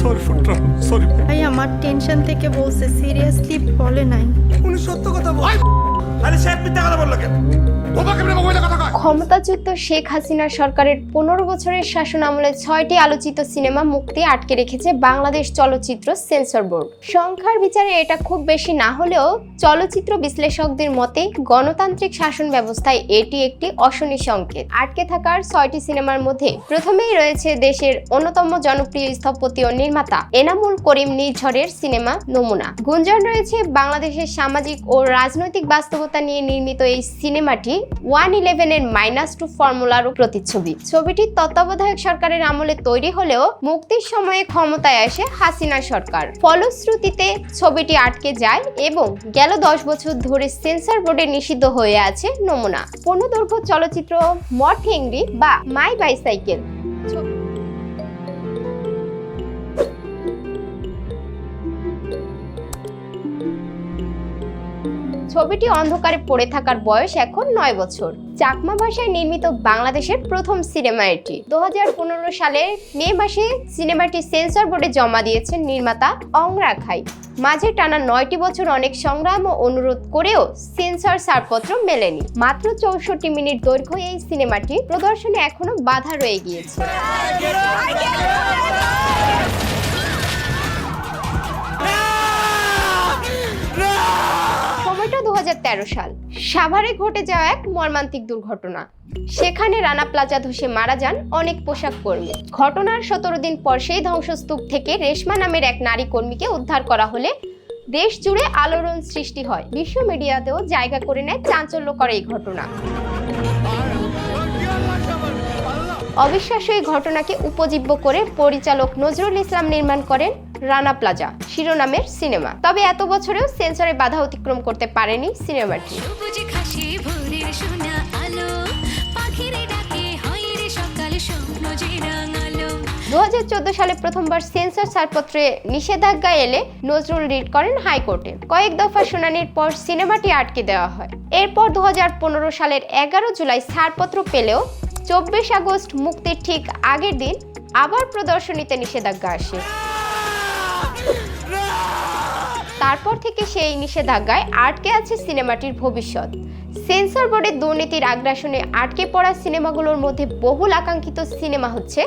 Sorry for trouble, sorry. ভাই আমার tension থেকে বলছে, সিরিয়াসলি বলে নাই। উনি সত্য কথা বল। আরে সাহেব মিথ্যা কথা বললো কেন? বাবা কেমনে মোবাইলে কথা কয়? ক্ষমতাচ্যুত শেখ হাসিনা সরকারের 15 বছরের শাসন আমলে 6টি আলোচিত সিনেমা মুক্তি আটকে রেখেছে বাংলাদেশ চলচ্চিত্র সেন্সর বোর্ড। সংখ্যার বিচারে এটা খুব বেশি না হলেও চলচ্চিত্র বিশ্লেষকদের মতে গণতান্ত্রিক শাসন ব্যবস্থায় এটি একটি অশনি সংকেত। আটকে থাকার 6টি সিনেমার মধ্যে প্রথমেই রয়েছে দেশের অন্যতম জনপ্রিয় স্থপতি ও নির্মাতা এনামুল করিম নির্ঝরের সিনেমা নমুনা। গুঞ্জন রয়েছে বাংলাদেশের সামাজিক ও রাজনৈতিক বাস্তবতা নিয়ে নির্মিত এই সিনেমাটি 111 এর -2 ফর্মুলারও প্রতিচ্ছবি। ছবিটি তত্ত্বাবধায়ক সরকারের আমলে তৈরি হলেও মুক্তির সময়ে ক্ষমতায় আসে হাসিনা সরকার। ফলশ্রুতিতে ছবিটি আটকে যায় এবং গেল 10 বছর ধরে সেন্সর বোর্ডে নিষিদ্ধ হয়ে আছে নমুনা। পূর্ণদৈর্ঘ্য চলচ্চিত্র মড হেংরি বা মাই বাইসাইকেল ছবিটি অন্ধকারে পড়ে থাকার বয়স এখন 9 বছর। চাকমা ভাষায় নির্মিত বাংলাদেশের প্রথম সিনেমা এটি। 2015 সালের মে মাসে সিনেমাটি সেন্সর বোর্ডে জমা দিয়েছেন নির্মাতা অংরা খাই। মাঝে টানা 9টি বছর অনেক সংগ্রাম ও অনুরোধ করেও সেন্সর ছাড়পত্র মেলেনি। মাত্র 64 মিনিট দৈর্ঘ্য এই সিনেমাটি প্রদর্শনে এখনো বাধা রয়ে গিয়েছে। সময়টা 2013 সাল। সাভারে ঘটে যাওয়া এক মর্মান্তিক দুর্ঘটনা। সেখানে রানা প্লাজা ধসে মারা যান অনেক পোশাক কর্মী। ঘটনার 17 দিন পর সেই ধ্বংসস্তূপ থেকে রেশমা নামের এক নারী কর্মীকে উদ্ধার করা হলে দেশ জুড়ে আলোড়ন সৃষ্টি হয়। বিশ্ব মিডিয়াতেও জায়গা করে নেয় চাঞ্চল্যকর এই ঘটনা। অবিশ্বাস্য এই ঘটনাকে উপজীব্য করে পরিচালক নজরুল ইসলাম নির্মাণ করেন রানা প্লাজা শিরোনামের সিনেমা। তবে এত বছরেও সেন্সরে বাধা অতিক্রম করতে পারেনি সিনেমাটি। 2014 সালে প্রথমবার সেন্সর ছাড়পত্রে নিষেধাজ্ঞা এলে নজরুল রিট করেন হাইকোর্টে। কয়েক দফা শুনানির পর সিনেমাটি আটকে দেওয়া হয়। এরপর 2015 সালের 11 জুলাই ছাড়পত্র পেলেও 24 আগস্ট মুক্তির ঠিক আগের দিন আবার প্রদর্শনীতে নিষেধাজ্ঞা আসে। তারপর থেকে সেই নিষেধাজ্ঞায় আটকে আছে সিনেমাটির ভবিষ্যৎ। সেন্সর বোর্ডের দুর্নীতির আগ্রাসনে আটকে পড়া সিনেমাগুলোর মধ্যে বহুল আকাঙ্ক্ষিত সিনেমা হচ্ছে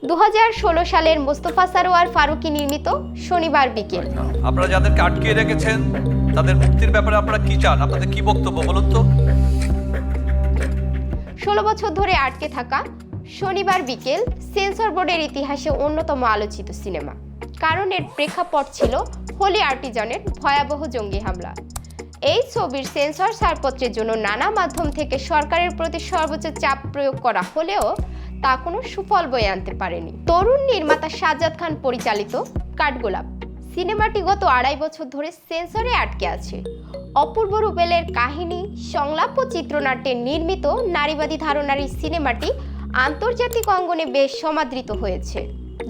2016 সালের মোস্তফা সারোয়ার ফারুকী নির্মিত শনিবার বিকেল। আপনারা যাদেরকে আটকে রেখেছেন তাদের মুক্তির ব্যাপারে আপনারা কি চান? আপনাদের কি বক্তব্য বলুন তো? 16 বছর ধরে আটকে থাকা শনিবার বিকেল সেন্সর বোর্ডের ইতিহাসে অন্যতম আলোচিত সিনেমা। কারণ এর প্রেক্ষাপট ছিল হোলি আর্টিজানের ভয়াবহ জঙ্গি হামলা। এই ছবির সেন্সর ছাড়পত্রের জন্য নানা মাধ্যম থেকে সরকারের প্রতি সর্বোচ্চ চাপ প্রয়োগ করা হলেও তা কোনো সুফল বয়ে আনতে পারেনি। তরুণ নির্মাতা সাজ্জাদ খান পরিচালিত কাঠগোলাপ সিনেমাটি গত 2.5 বছর ধরে সেন্সরে আটকে আছে। অপূর্ব রুবেলের কাহিনী, সংলাপ ও চিত্রনাট্যে নির্মিত নারীবাদী ধারণার এই সিনেমাটি আন্তর্জাতিক অঙ্গনে বেশ সমাদৃত হয়েছে।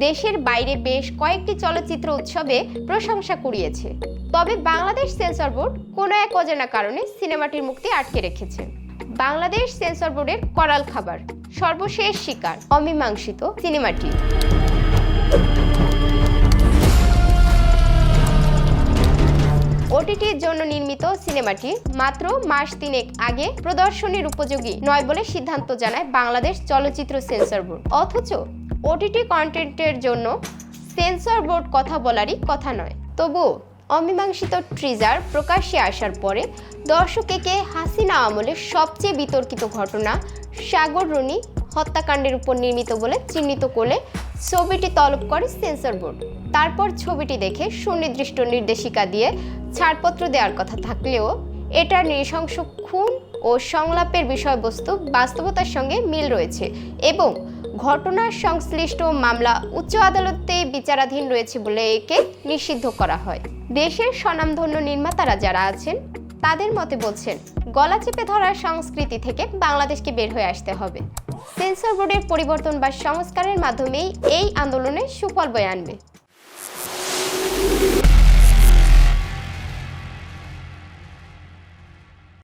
দেশের বাইরে বেশ কয়েকটি চলচ্চিত্র উৎসবে প্রশংসা কুড়িয়েছে। তবে বাংলাদেশ সেন্সর বোর্ড কোনো এক অজানা কারণে সিনেমাটির মুক্তি আটকে রেখেছে। বাংলাদেশ সেন্সর বোর্ডের করাল খাবার, সর্বশেষ শিকার, অমীমাংসিত সিনেমাটি। ওটিটির জন্য নির্মিত সিনেমাটি মাত্র মাস 3 আগে প্রদর্শনীর উপযোগী নয় বলে সিদ্ধান্ত জানায় বাংলাদেশ চলচ্চিত্র সেন্সর বোর্ড। অথচ ওটিটি কন্টেন্টের জন্য সেন্সর বোর্ড কথা বলারই কথা নয়। তবু অমীমাংসিত ট্রিজার প্রকাশ্যে আসার পরে দর্শককে হাসিনা আমলের সবচেয়ে বিতর্কিত ঘটনা সাগর রুনি হত্যাকাণ্ডের উপর নির্মিত বলে চিহ্নিত করে ছবিটি তলব করে সেন্সর বোর্ড। তারপর ছবিটি দেখে সুনির্দিষ্ট নির্দেশিকা দিয়ে ছাড়পত্র দেওয়ার কথা থাকলেও এটার নৃশংস খুন ও সংলাপের বিষয়বস্তু বাস্তবতার সঙ্গে মিল রয়েছে এবং ঘটনার সংশ্লিষ্ট মামলা উচ্চ আদালতে বিচারাধীন রয়েছে বলে একে নিষিদ্ধ করা হয়। দেশের স্বনামধন্য নির্মাতারা যারা আছেন তাদের মতে বলছেন, গলা চেপে ধরার সংস্কৃতি থেকে বাংলাদেশকে বের হয়ে আসতে হবে। সেন্সর বোর্ডের পরিবর্তন বা সংস্কারের মাধ্যমেই এই আন্দোলনের সুফল বয়ে আনবে।